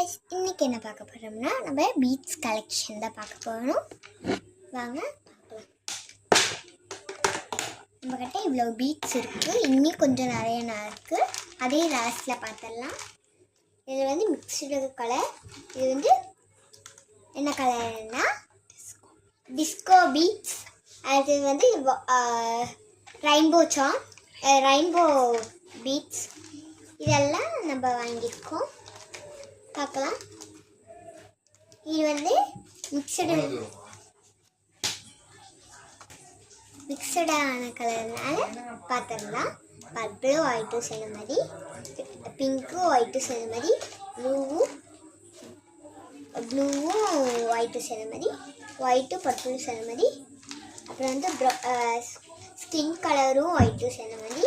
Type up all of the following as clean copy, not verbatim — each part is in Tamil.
guys, இன்னைக்கு என்ன பார்க்க போறோம்னா நம்ம பீட்ஸ் கலெக்ஷன் தான் பார்க்க போறோம். வாங்க பார்க்கலாம். நம்ம கிட்ட இவ்வளவு பீட்ஸ் இருக்கு. இன்னும் கொஞ்சம் நிறைய இருக்கு. அதே லாஸ்ட்ல பார்த்தறலாம். இது வந்து மிக்ஸ்டு கலர். இது வந்து என்ன கலர்னா டிஸ்கோ பீட்ஸ். அது வந்து ரெயின்போ பீட்ஸ். இதெல்லாம் நம்ம வாங்கியிருக்கோம். பார்க்கலாம். இது வந்து மிக்சடான கலர்னால பார்த்துடலாம். பர்பிளும் ஒயிட்டும் சேர்ந்த மாதிரி, பிங்க்கும் ஒயிட்டும் சேர்ந்த மாதிரி, ப்ளூவும் ஒயிட்டும் சேர்ந்த மாதிரி, ஒயிட்டும் பர்பிளும் சேர்ந்த மாதிரி, அப்புறம் வந்து ஸ்கின் கலரும் ஒயிட்டும் சேர்ந்த மாதிரி,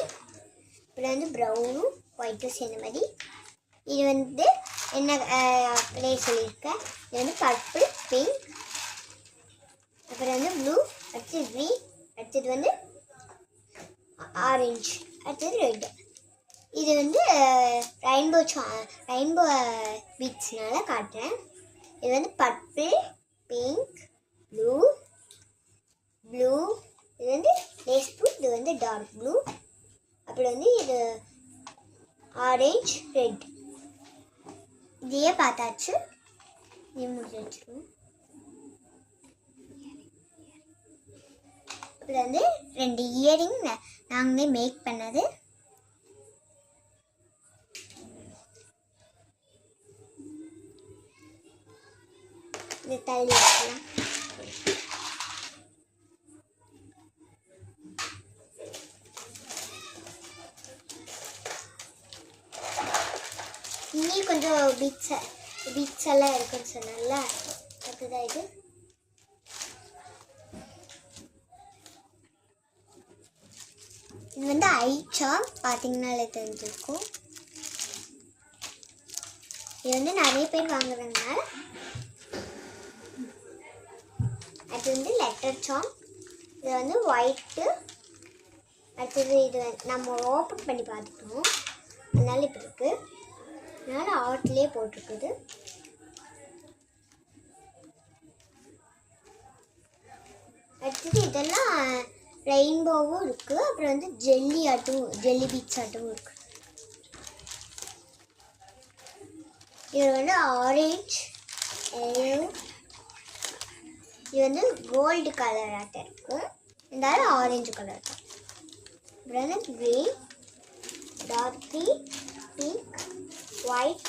அப்புறம் வந்து ப்ரௌனும் ஒயிட்டும் சேர்ந்த மாதிரி. இது வந்து என்ன அப்படியே சொல்லியிருக்கேன். இது வந்து பர்பிள், பிங்க், அப்புறம் வந்து ப்ளூ, அடுத்தது க்ரீன், அடுத்தது வந்து ஆரஞ்சு, அடுத்தது ரெட். இது வந்து ரெயின்போ பீட்ஸ்னால காட்டுறேன். இது வந்து பர்பிள், பிங்க், ப்ளூ, இது வந்து லேஸ் ப்ளூ, இது வந்து டார்க் ப்ளூ, அப்புறம் வந்து இது ஆரஞ்சு, ரெட். இதையே பார்த்தாச்சு. இது முடிச்சிருவோம். இதில் வந்து 2 இயரிங் நாங்களே மேக் பண்ணது. இது தள்ளி வைக்கலாம். இன்னும் கொஞ்சம் பீட்ஸ் எல்லாம் இருக்குன்னு சொன்னால அதுதான் இது. இது வந்து ஐச்சாம் பார்த்தீங்கன்னாலே தெரிஞ்சிருக்கும். இது வந்து நிறைய பேர் வாங்குறதுனால. அது வந்து லெட்டர் சாம். இது வந்து ஒயிட்டு. அடுத்தது இது நம்ம ஓப்பன் பண்ணி பார்த்துக்கணும். அதனால இப்படி இருக்கு. அதனால ஆர்ட்லேயே போட்டிருக்குது. அடுத்தது இதெல்லாம் ரெயின்போவும் இருக்கு. அப்புறம் வந்து ஜெல்லி பீட்ஸ் ஆட்டும் இருக்கு. இது வந்து ஆரஞ்சு, இது வந்து கோல்டு கலர் ஆட்டம் இருக்கு. இருந்தாலும் ஆரஞ்சு கலர் தான். அப்புறம் வந்து green, dark green, pink, white,